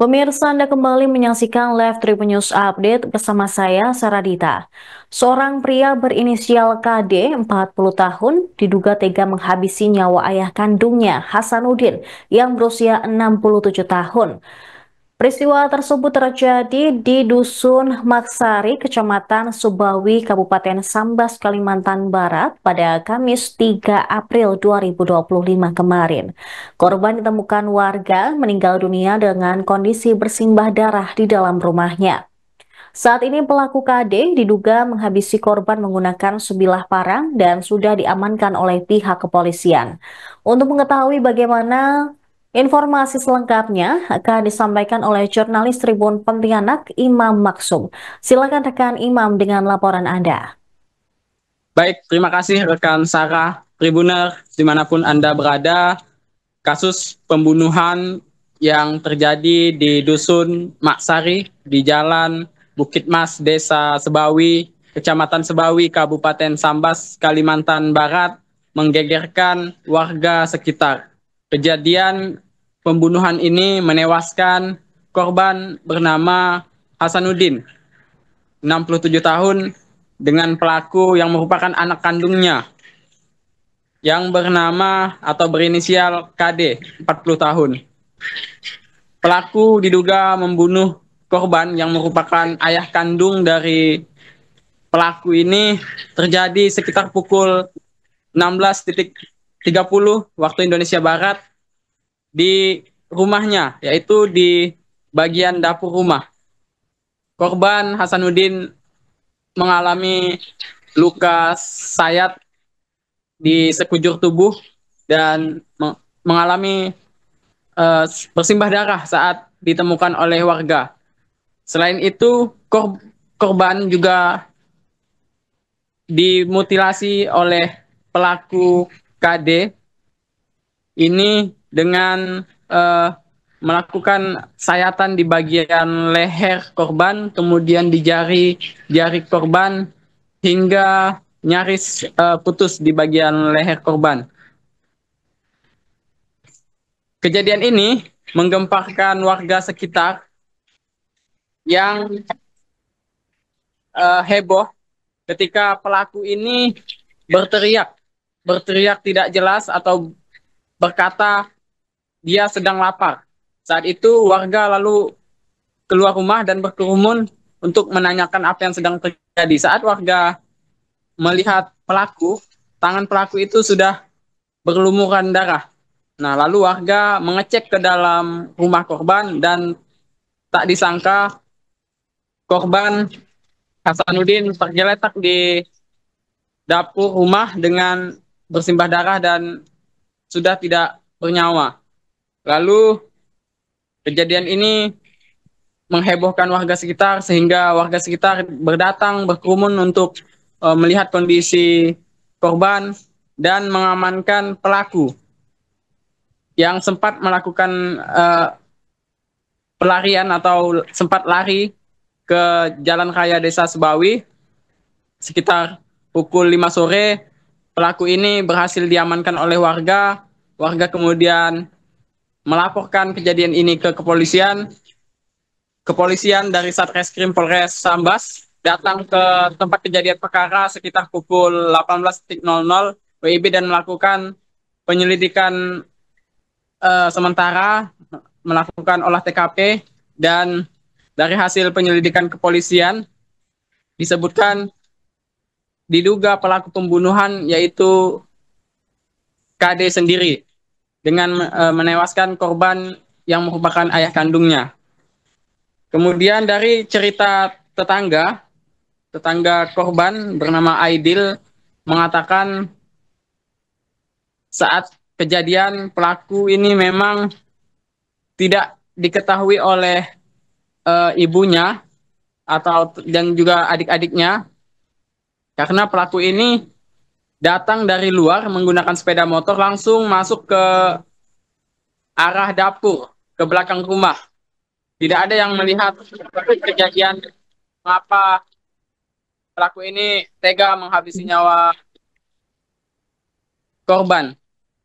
Pemirsa, Anda kembali menyaksikan Live Tribun News Update bersama saya, Saradita. Seorang pria berinisial KD, 40 tahun, diduga tega menghabisi nyawa ayah kandungnya, Hasanuddin, yang berusia 67 tahun. Peristiwa tersebut terjadi di Dusun Maksari, Kecamatan Subawi, Kabupaten Sambas, Kalimantan Barat pada Kamis 3 April 2025 kemarin. Korban ditemukan warga meninggal dunia dengan kondisi bersimbah darah di dalam rumahnya. Saat ini pelaku KD diduga menghabisi korban menggunakan sebilah parang dan sudah diamankan oleh pihak kepolisian. Untuk mengetahui bagaimana informasi selengkapnya akan disampaikan oleh jurnalis Tribun Pontianak Imam Maksum. Silakan rekan Imam dengan laporan Anda. Baik, terima kasih rekan Sarah Tribuner dimanapun Anda berada. Kasus pembunuhan yang terjadi di Dusun Maksari di Jalan Bukit Mas, Desa Sebawi, Kecamatan Sebawi, Kabupaten Sambas, Kalimantan Barat menggegerkan warga sekitar. Kejadian pembunuhan ini menewaskan korban bernama Hasanuddin, 67 tahun, dengan pelaku yang merupakan anak kandungnya yang bernama atau berinisial KD, 40 tahun. Pelaku diduga membunuh korban yang merupakan ayah kandung dari pelaku ini terjadi sekitar pukul 16.30 waktu Indonesia Barat di rumahnya, yaitu di bagian dapur rumah. Korban Hasanuddin mengalami luka sayat di sekujur tubuh dan mengalami bersimbah darah saat ditemukan oleh warga. Selain itu, korban juga dimutilasi oleh pelaku KD ini dengan melakukan sayatan di bagian leher korban, kemudian di jari korban hingga nyaris putus di bagian leher korban. Kejadian ini menggemparkan warga sekitar yang heboh ketika pelaku ini berteriak tidak jelas atau berkata dia sedang lapar. Saat itu warga lalu keluar rumah dan berkerumun untuk menanyakan apa yang sedang terjadi. Saat warga melihat pelaku, tangan pelaku itu sudah berlumuran darah. Nah, lalu warga mengecek ke dalam rumah korban dan tak disangka korban Hasanuddin tergeletak di dapur rumah dengan bersimbah darah dan sudah tidak bernyawa. Lalu kejadian ini menghebohkan warga sekitar sehingga warga sekitar berkerumun untuk melihat kondisi korban dan mengamankan pelaku yang sempat melakukan pelarian atau sempat lari ke Jalan Raya Desa Sebawi sekitar pukul 5 sore. Pelaku ini berhasil diamankan oleh warga. Warga kemudian melaporkan kejadian ini ke kepolisian. Kepolisian dari Satreskrim Polres Sambas datang ke tempat kejadian perkara sekitar pukul 18.00 WIB dan melakukan penyelidikan sementara, melakukan olah TKP, dan dari hasil penyelidikan kepolisian disebutkan diduga pelaku pembunuhan yaitu KD sendiri dengan menewaskan korban yang merupakan ayah kandungnya. Kemudian dari cerita tetangga korban bernama Aidil mengatakan saat kejadian pelaku ini memang tidak diketahui oleh ibunya dan juga adik-adiknya karena pelaku ini datang dari luar menggunakan sepeda motor langsung masuk ke arah dapur ke belakang rumah. Tidak ada yang melihat kejadian mengapa pelaku ini tega menghabisi nyawa korban.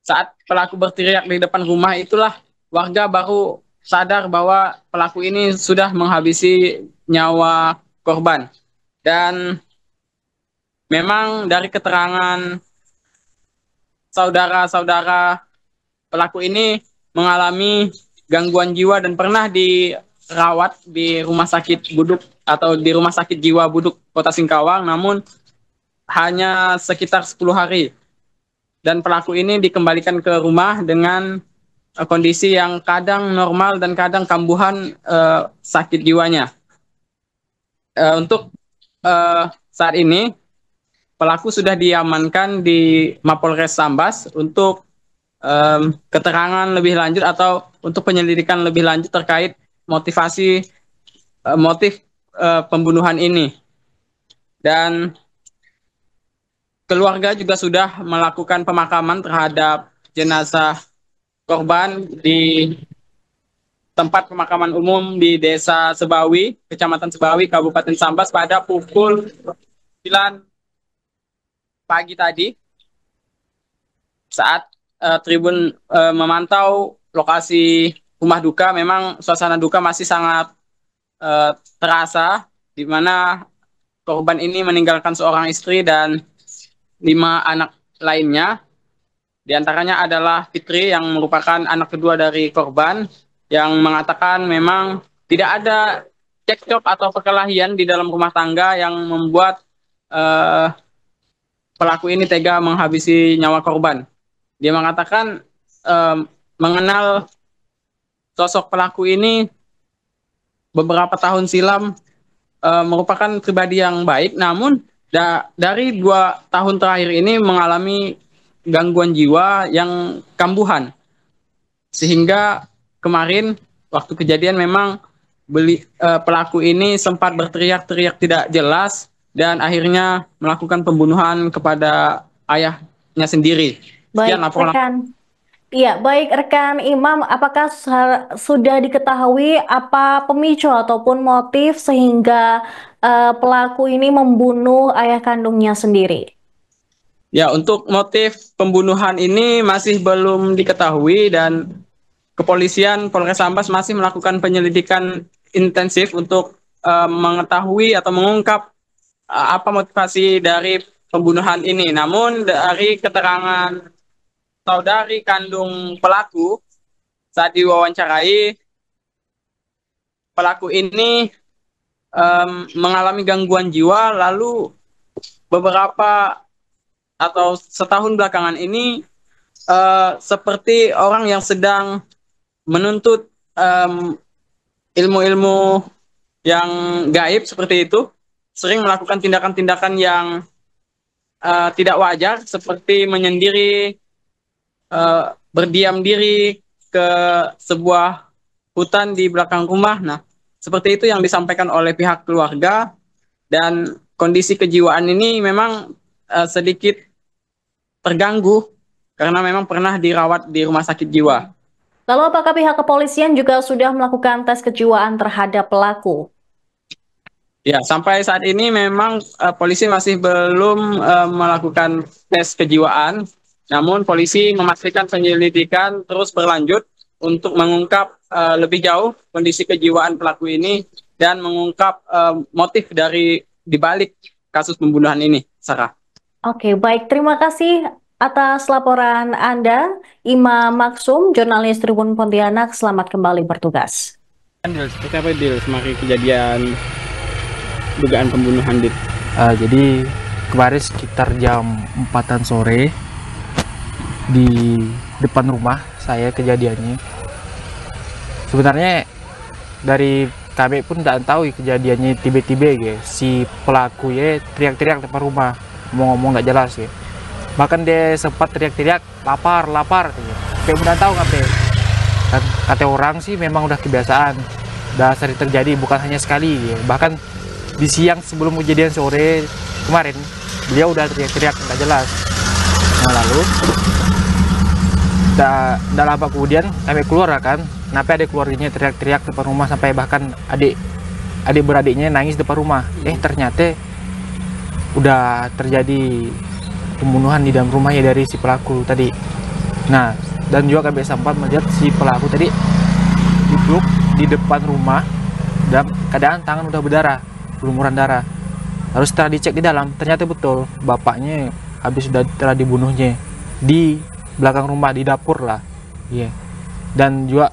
Saat pelaku berteriak di depan rumah itulah warga baru sadar bahwa pelaku ini sudah menghabisi nyawa korban. Dan memang dari keterangan saudara-saudara pelaku ini mengalami gangguan jiwa dan pernah dirawat di rumah sakit Buduk atau di rumah sakit jiwa Buduk Kota Singkawang, namun hanya sekitar 10 hari. Dan pelaku ini dikembalikan ke rumah dengan kondisi yang kadang normal dan kadang kambuhan sakit jiwanya. Untuk saat ini pelaku sudah diamankan di Mapolres Sambas untuk keterangan lebih lanjut atau untuk penyelidikan lebih lanjut terkait motif pembunuhan ini. Dan keluarga juga sudah melakukan pemakaman terhadap jenazah korban di tempat pemakaman umum di Desa Sebawi, Kecamatan Sebawi, Kabupaten Sambas pada pukul 9 pagi tadi. Saat Tribun memantau lokasi rumah duka, memang suasana duka masih sangat terasa, di mana korban ini meninggalkan seorang istri dan 5 anak lainnya. Di antaranya adalah Fitri yang merupakan anak kedua dari korban, yang mengatakan memang tidak ada cekcok atau perkelahian di dalam rumah tangga yang membuat pelaku ini tega menghabisi nyawa korban. Dia mengatakan mengenal sosok pelaku ini beberapa tahun silam, merupakan pribadi yang baik, namun dari 2 tahun terakhir ini mengalami gangguan jiwa yang kambuhan, sehingga kemarin waktu kejadian memang pelaku ini sempat berteriak-teriak tidak jelas dan akhirnya melakukan pembunuhan kepada ayahnya sendiri. Baik, rekan. Iya, baik rekan Imam, apakah sudah diketahui apa pemicu ataupun motif sehingga pelaku ini membunuh ayah kandungnya sendiri? Ya, untuk motif pembunuhan ini masih belum diketahui dan kepolisian Polres Sambas masih melakukan penyelidikan intensif untuk mengetahui atau mengungkap apa motivasi dari pembunuhan ini. Namun dari keterangan saudari kandung pelaku saat diwawancarai, pelaku ini mengalami gangguan jiwa, lalu beberapa atau setahun belakangan ini seperti orang yang sedang menuntut ilmu-ilmu yang gaib seperti itu, sering melakukan tindakan-tindakan yang tidak wajar seperti menyendiri, berdiam diri ke sebuah hutan di belakang rumah. Nah, seperti itu yang disampaikan oleh pihak keluarga, dan kondisi kejiwaan ini memang sedikit terganggu karena memang pernah dirawat di rumah sakit jiwa. Lalu apakah pihak kepolisian juga sudah melakukan tes kejiwaan terhadap pelaku? Ya, sampai saat ini memang polisi masih belum melakukan tes kejiwaan. Namun polisi memastikan penyelidikan terus berlanjut untuk mengungkap lebih jauh kondisi kejiwaan pelaku ini dan mengungkap motif dari dibalik kasus pembunuhan ini, Sarah. Oke, baik. Terima kasih atas laporan Anda, Imam Maksum, jurnalis Tribun Pontianak. Selamat kembali bertugas. Seperti apa, Dil, semakin kejadian dugaan pembunuhan, Dit? Jadi kemarin sekitar jam 4-an sore di depan rumah saya kejadiannya. Sebenarnya dari kami pun tidak tahu kejadiannya, tiba-tiba ya si pelaku ya teriak-teriak depan rumah, ngomong nggak jelas ya. Bahkan dia sempat teriak-teriak lapar ya. Kayak udah tahu kata orang sih memang udah kebiasaan, udah sering terjadi, bukan hanya sekali ya. Bahkan di siang sebelum kejadian sore kemarin beliau udah teriak-teriak nggak jelas. Nah, lalu udah lama kemudian kami keluar kan, kenapa ada keluarganya teriak-teriak depan rumah, sampai bahkan adik beradiknya nangis depan rumah. Ternyata udah terjadi pembunuhan di dalam rumahnya dari si pelaku tadi. Nah, dan juga kami sempat melihat si pelaku tadi duduk di depan rumah dan keadaan tangan udah berdarah, berlumuran darah. Lalu setelah dicek di dalam, ternyata betul bapaknya habis telah dibunuhnya di belakang rumah, di dapur lah. Iya. Dan juga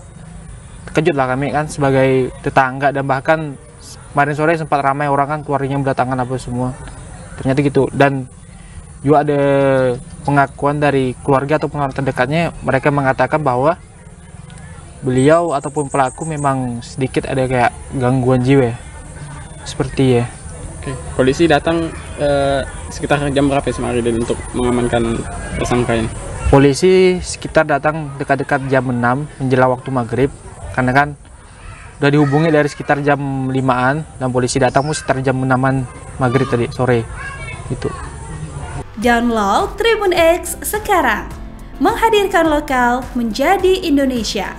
terkejut lah kami kan sebagai tetangga, dan bahkan kemarin sore sempat ramai orang kan keluarganya berdatangan apa semua. Ternyata gitu. Dan juga ada pengakuan dari keluarga atau pengakuan terdekatnya, mereka mengatakan bahwa beliau ataupun pelaku memang sedikit ada kayak gangguan jiwa. Seperti ya. Oke, polisi datang sekitar jam berapa semarin untuk mengamankan tersangka ini? Polisi sekitar datang dekat-dekat jam 6 menjelang waktu maghrib, karena kan udah dihubungi dari sekitar jam 5-an, dan polisi datang sekitar jam 6-an maghrib tadi sore itu. Download Tribun X sekarang, menghadirkan lokal menjadi Indonesia.